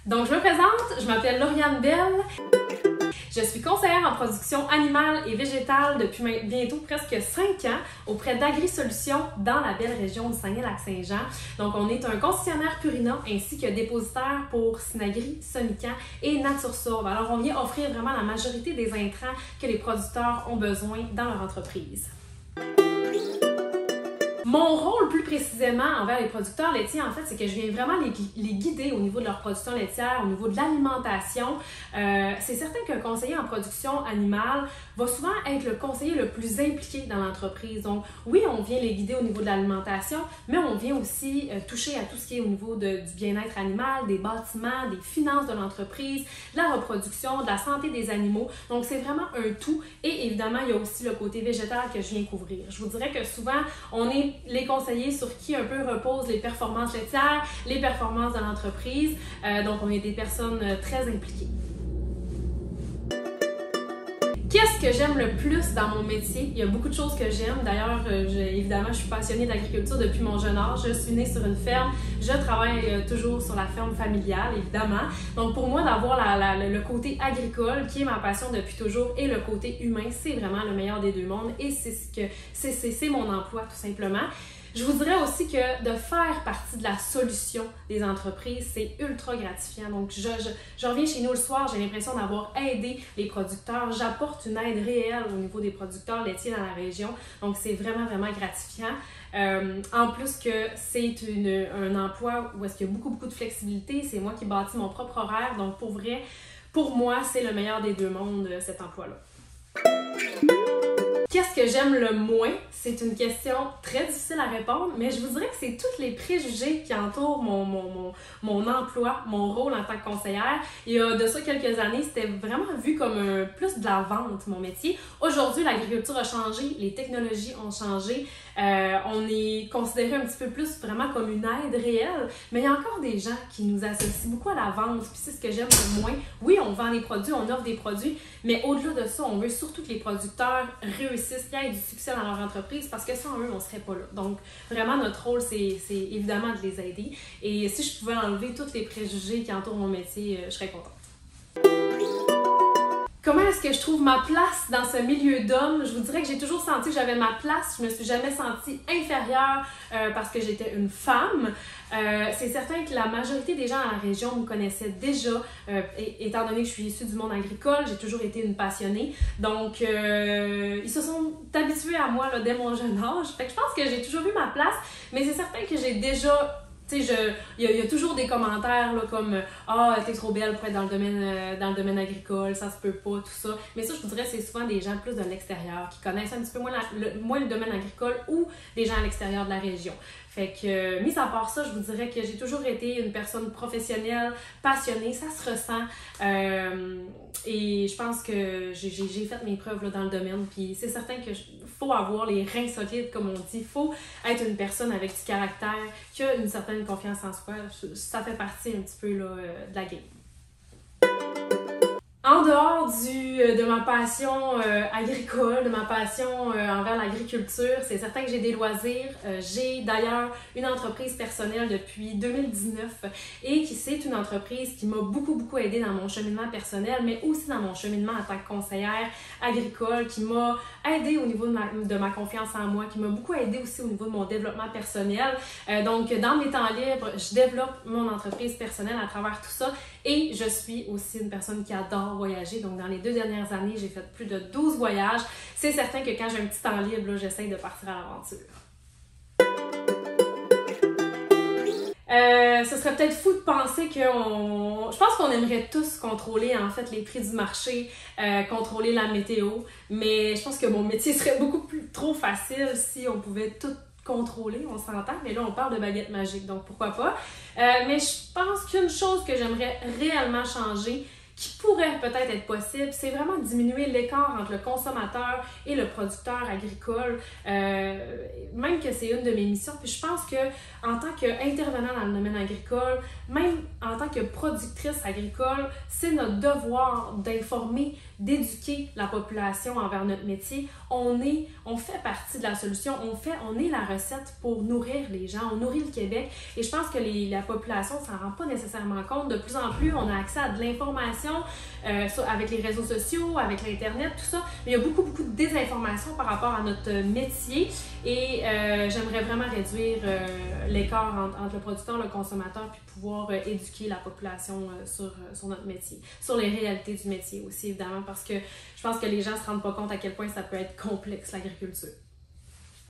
Donc, je me présente, je m'appelle Lauriane Bell. Je suis conseillère en production animale et végétale depuis bientôt presque 5 ans auprès d'Agri-Solutions dans la belle région du Saguenay-Lac-Saint-Jean. Donc, on est un concessionnaire Purina ainsi que dépositaire pour Synagri, Somica et NatureSorb. Alors, on vient offrir vraiment la majorité des intrants que les producteurs ont besoin dans leur entreprise. Mon rôle, plus précisément, envers les producteurs laitiers, en fait, c'est que je viens vraiment les guider au niveau de leur production laitière, au niveau de l'alimentation. C'est certain qu'un conseiller en production animale va souvent être le conseiller le plus impliqué dans l'entreprise. Donc, oui, on vient les guider au niveau de l'alimentation, mais on vient aussi toucher à tout ce qui est au niveau du bien-être animal, des bâtiments, des finances de l'entreprise, de la reproduction, de la santé des animaux. Donc, c'est vraiment un tout. Et évidemment, il y a aussi le côté végétal que je viens couvrir. Je vous dirais que souvent, on est les conseillers sur qui un peu reposent les performances laitières, les performances de l'entreprise. Donc, on est des personnes très impliquées. Qu'est-ce que j'aime le plus dans mon métier? Il y a beaucoup de choses que j'aime. D'ailleurs, évidemment, je suis passionnée d'agriculture depuis mon jeune âge. Je suis née sur une ferme. Je travaille toujours sur la ferme familiale, évidemment. Donc, pour moi, d'avoir le côté agricole, qui est ma passion depuis toujours, et le côté humain, c'est vraiment le meilleur des deux mondes. Et c'est mon emploi, tout simplement. Je vous dirais aussi que de faire partie de la solution des entreprises, c'est ultra gratifiant. Donc, je reviens chez nous le soir, j'ai l'impression d'avoir aidé les producteurs. J'apporte une aide réelle au niveau des producteurs laitiers dans la région. Donc, c'est vraiment, vraiment gratifiant. En plus que c'est un emploi où est-ce qu'il y a beaucoup de flexibilité. C'est moi qui bâtis mon propre horaire. Donc, pour vrai, pour moi, c'est le meilleur des deux mondes, cet emploi-là. Qu'est-ce que j'aime le moins? C'est une question très difficile à répondre, mais je vous dirais que c'est tous les préjugés qui entourent mon emploi, mon rôle en tant que conseillère. Il y a de ça quelques années, c'était vraiment vu comme plus de la vente, mon métier. Aujourd'hui, l'agriculture a changé, les technologies ont changé. On est considéré un petit peu plus vraiment comme une aide réelle, mais il y a encore des gens qui nous associent beaucoup à la vente, puis c'est ce que j'aime le moins. Oui, on vend des produits, on offre des produits, mais au-delà de ça, on veut surtout que les producteurs réussissent, qu'il y ait du succès dans leur entreprise, parce que sans eux, on ne serait pas là. Donc, vraiment, notre rôle, c'est évidemment de les aider. Et si je pouvais enlever tous les préjugés qui entourent mon métier, je serais contente. Comment est-ce que je trouve ma place dans ce milieu d'hommes? Je vous dirais que j'ai toujours senti que j'avais ma place. Je me suis jamais sentie inférieure parce que j'étais une femme. C'est certain que la majorité des gens dans la région me connaissaient déjà, étant donné que je suis issue du monde agricole, j'ai toujours été une passionnée. Donc, ils se sont habitués à moi là, dès mon jeune âge. Fait que je pense que j'ai toujours eu ma place, mais c'est certain que j'ai déjà... Tu sais, il y a toujours des commentaires là, comme « Ah, t'es trop belle pour être dans le domaine agricole, ça se peut pas, tout ça. » Mais ça, je vous dirais, c'est souvent des gens plus de l'extérieur qui connaissent un petit peu moins le domaine agricole ou des gens à l'extérieur de la région. Fait que, mis à part ça, je vous dirais que j'ai toujours été une personne professionnelle, passionnée, ça se ressent. Et je pense que j'ai fait mes preuves là, dans le domaine. Puis c'est certain qu'il faut avoir les reins solides, comme on dit. Il faut être une personne avec du caractère, qui a une certaine confiance en soi. Ça fait partie un petit peu là, de la game. En dehors de ma passion agricole, de ma passion envers l'agriculture, c'est certain que j'ai des loisirs. J'ai d'ailleurs une entreprise personnelle depuis 2019 et c'est une entreprise qui m'a beaucoup aidée dans mon cheminement personnel, mais aussi dans mon cheminement en tant que conseillère agricole, qui m'a aidée au niveau de ma confiance en moi, qui m'a beaucoup aidée aussi au niveau de mon développement personnel. Donc, dans mes temps libres, je développe mon entreprise personnelle à travers tout ça et je suis aussi une personne qui adore voyager. Donc, dans les 2 dernières années, j'ai fait plus de 12 voyages. C'est certain que quand j'ai un petit temps libre, j'essaie de partir à l'aventure. Ce serait peut-être fou de penser je pense qu'on aimerait tous contrôler en fait les prix du marché, contrôler la météo, mais je pense que mon métier serait beaucoup trop facile si on pouvait tout contrôler, on s'entend, mais là on parle de baguette magique, donc pourquoi pas. Mais je pense qu'une chose que j'aimerais réellement changer, qui pourrait peut-être être possible, c'est vraiment diminuer l'écart entre le consommateur et le producteur agricole, même que c'est une de mes missions. Puis je pense que en tant qu'intervenant dans le domaine agricole, même en tant que productrice agricole, c'est notre devoir d'informer, d'éduquer la population envers notre métier. On fait partie de la solution, on est la recette pour nourrir les gens, on nourrit le Québec. Et je pense que la population ne s'en rend pas nécessairement compte. De plus en plus, on a accès à de l'information avec les réseaux sociaux, avec l'Internet, tout ça. Mais il y a beaucoup de désinformation par rapport à notre métier. Et j'aimerais vraiment réduire l'écart entre le producteur et le consommateur, puis pouvoir éduquer la population sur notre métier, sur les réalités du métier aussi, évidemment, parce que je pense que les gens ne se rendent pas compte à quel point ça peut être complexe, l'agriculture.